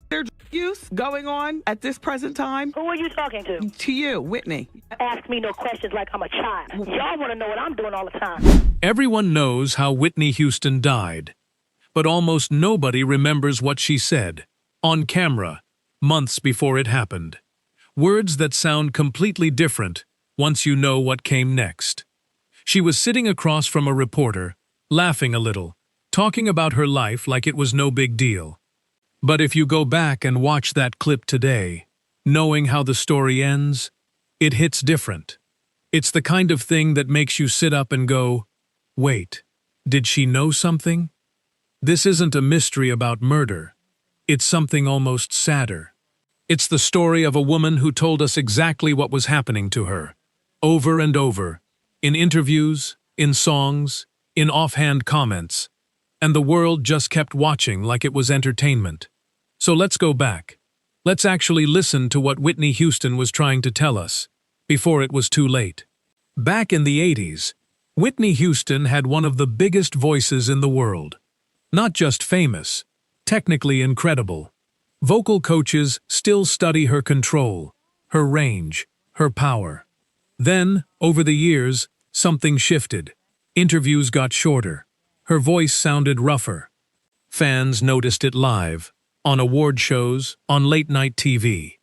There's use going on at this present time? Who are you talking to? To you, Whitney. Ask me no questions like I'm a child. Y'all want to know what I'm doing all the time. Everyone knows how Whitney Houston died, but almost nobody remembers what she said, on camera, months before it happened. Words that sound completely different once you know what came next. She was sitting across from a reporter, laughing a little, talking about her life like it was no big deal. But if you go back and watch that clip today, knowing how the story ends, it hits different. It's the kind of thing that makes you sit up and go, wait, did she know something? This isn't a mystery about murder. It's something almost sadder. It's the story of a woman who told us exactly what was happening to her, over and over, in interviews, in songs, in offhand comments, and the world just kept watching like it was entertainment. So let's go back. Let's actually listen to what Whitney Houston was trying to tell us, before it was too late. Back in the 80s, Whitney Houston had one of the biggest voices in the world. Not just famous, technically incredible. Vocal coaches still study her control, her range, her power. Then, over the years, something shifted. Interviews got shorter. Her voice sounded rougher. Fans noticed it live, on award shows, on late-night TV.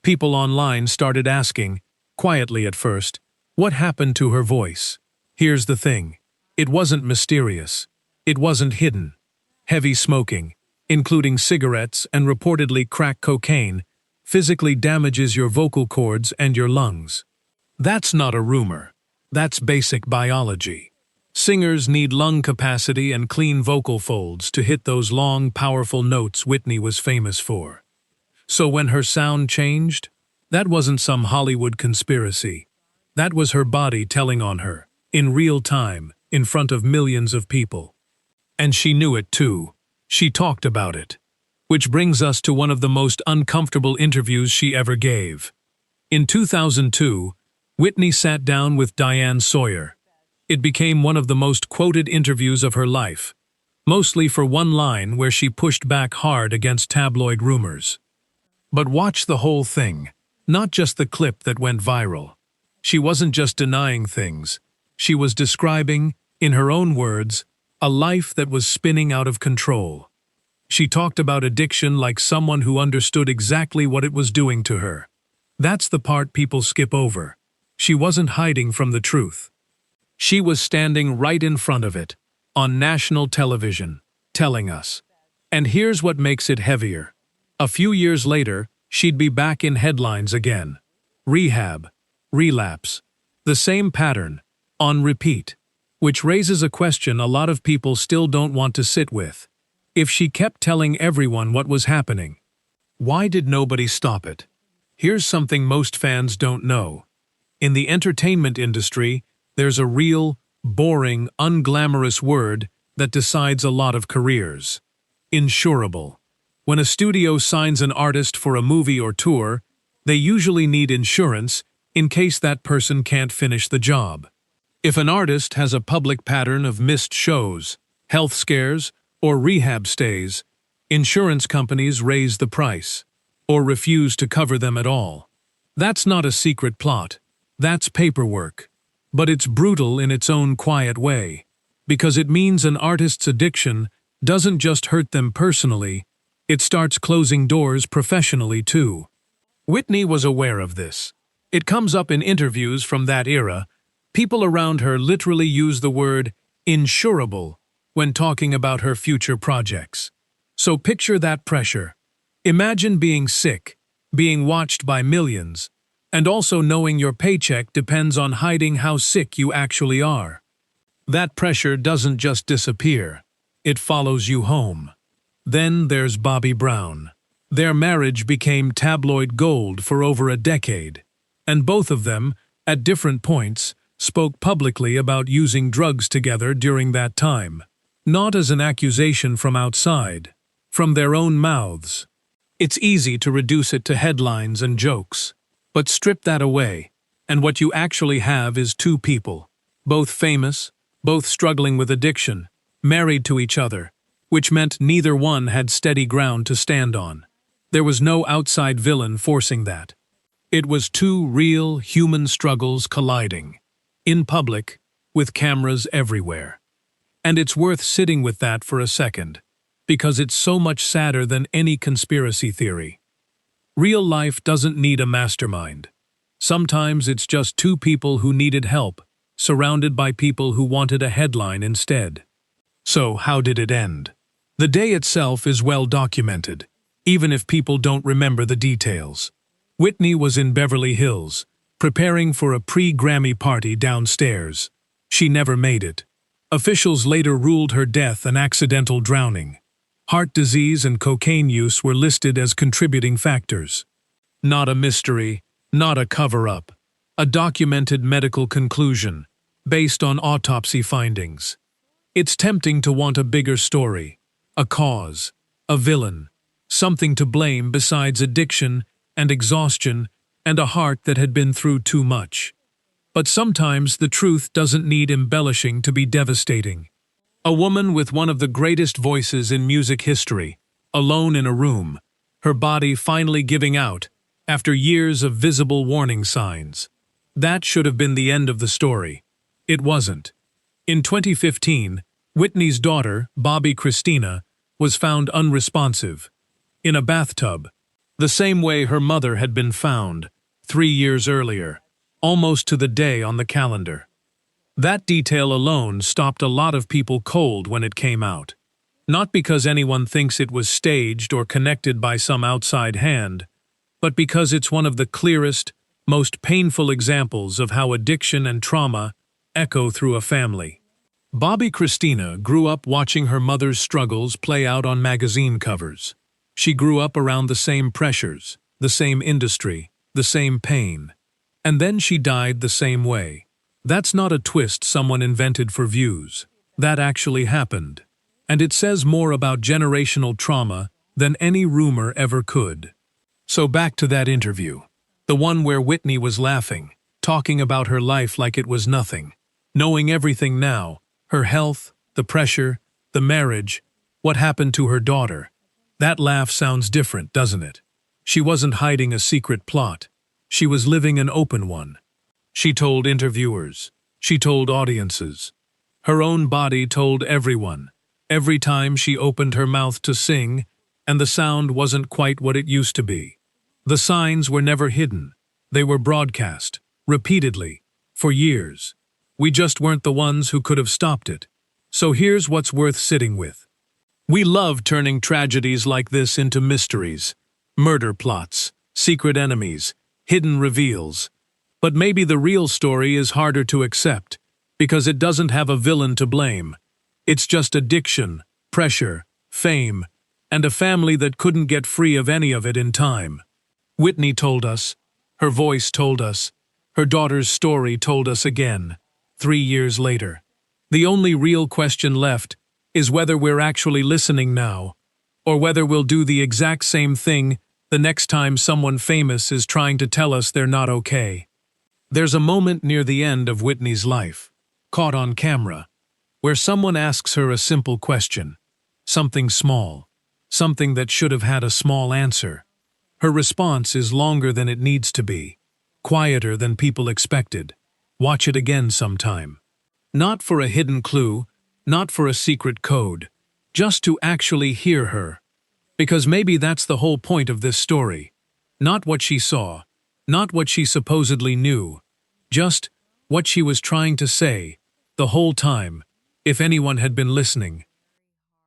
People online started asking, quietly at first, what happened to her voice? Here's the thing. It wasn't mysterious. It wasn't hidden. Heavy smoking, including cigarettes and reportedly crack cocaine, physically damages your vocal cords and your lungs. That's not a rumor. That's basic biology. Singers need lung capacity and clean vocal folds to hit those long, powerful notes Whitney was famous for. So when her sound changed, that wasn't some Hollywood conspiracy. That was her body telling on her, in real time, in front of millions of people. And she knew it too. She talked about it. Which brings us to one of the most uncomfortable interviews she ever gave. In 2002, Whitney sat down with Diane Sawyer. It became one of the most quoted interviews of her life, mostly for one line where she pushed back hard against tabloid rumors. But watch the whole thing, not just the clip that went viral. She wasn't just denying things. She was describing, in her own words, a life that was spinning out of control. She talked about addiction like someone who understood exactly what it was doing to her. That's the part people skip over. She wasn't hiding from the truth. She was standing right in front of it, on national television, telling us. And here's what makes it heavier. A few years later, she'd be back in headlines again. Rehab, relapse, the same pattern, on repeat. Which raises a question a lot of people still don't want to sit with. If she kept telling everyone what was happening, why did nobody stop it? Here's something most fans don't know. In the entertainment industry, there's a real, boring, unglamorous word that decides a lot of careers. Insurable. When a studio signs an artist for a movie or tour, they usually need insurance in case that person can't finish the job. If an artist has a public pattern of missed shows, health scares, or rehab stays, insurance companies raise the price, or refuse to cover them at all. That's not a secret plot. That's paperwork. But it's brutal in its own quiet way, because it means an artist's addiction doesn't just hurt them personally, it starts closing doors professionally too. Whitney was aware of this. It comes up in interviews from that era. People around her literally use the word insurable when talking about her future projects. So picture that pressure. Imagine being sick, being watched by millions, and also knowing your paycheck depends on hiding how sick you actually are. That pressure doesn't just disappear. It follows you home. Then there's Bobbi Brown. Their marriage became tabloid gold for over a decade, and both of them, at different points, spoke publicly about using drugs together during that time. Not as an accusation from outside, from their own mouths. It's easy to reduce it to headlines and jokes. But strip that away, and what you actually have is two people, both famous, both struggling with addiction, married to each other, which meant neither one had steady ground to stand on. There was no outside villain forcing that. It was two real human struggles colliding. In public, with cameras everywhere. And it's worth sitting with that for a second, because it's so much sadder than any conspiracy theory. Real life doesn't need a mastermind. Sometimes it's just two people who needed help, surrounded by people who wanted a headline instead. So, how did it end? The day itself is well documented, even if people don't remember the details. Whitney was in Beverly Hills, preparing for a pre-Grammy party downstairs. She never made it. Officials later ruled her death an accidental drowning. Heart disease and cocaine use were listed as contributing factors. Not a mystery, not a cover-up. A documented medical conclusion, based on autopsy findings. It's tempting to want a bigger story, a cause, a villain, something to blame besides addiction and exhaustion and a heart that had been through too much. But sometimes the truth doesn't need embellishing to be devastating. A woman with one of the greatest voices in music history, alone in a room, her body finally giving out after years of visible warning signs. That should have been the end of the story. It wasn't. In 2015, Whitney's daughter, Bobbi Kristina, was found unresponsive, in a bathtub, the same way her mother had been found 3 years earlier, almost to the day on the calendar. That detail alone stopped a lot of people cold when it came out. Not because anyone thinks it was staged or connected by some outside hand, but because it's one of the clearest, most painful examples of how addiction and trauma echo through a family. Bobbi Kristina grew up watching her mother's struggles play out on magazine covers. She grew up around the same pressures, the same industry, the same pain. And then she died the same way. That's not a twist someone invented for views. That actually happened. And it says more about generational trauma than any rumor ever could. So back to that interview. The one where Whitney was laughing, talking about her life like it was nothing. Knowing everything now, her health, the pressure, the marriage, what happened to her daughter. That laugh sounds different, doesn't it? She wasn't hiding a secret plot. She was living an open one. She told interviewers. She told audiences. Her own body told everyone. Every time she opened her mouth to sing, and the sound wasn't quite what it used to be. The signs were never hidden. They were broadcast, repeatedly, for years. We just weren't the ones who could have stopped it. So here's what's worth sitting with. We love turning tragedies like this into mysteries, murder plots, secret enemies, hidden reveals. But maybe the real story is harder to accept, because it doesn't have a villain to blame. It's just addiction, pressure, fame, and a family that couldn't get free of any of it in time. Whitney told us, her voice told us, her daughter's story told us again, 3 years later. The only real question left is whether we're actually listening now, or whether we'll do the exact same thing the next time someone famous is trying to tell us they're not okay. There's a moment near the end of Whitney's life, caught on camera, where someone asks her a simple question, something small, something that should have had a small answer. Her response is longer than it needs to be, quieter than people expected. Watch it again sometime. Not for a hidden clue, not for a secret code, just to actually hear her. Because maybe that's the whole point of this story. Not what she saw, not what she supposedly knew, just what she was trying to say, the whole time, if anyone had been listening.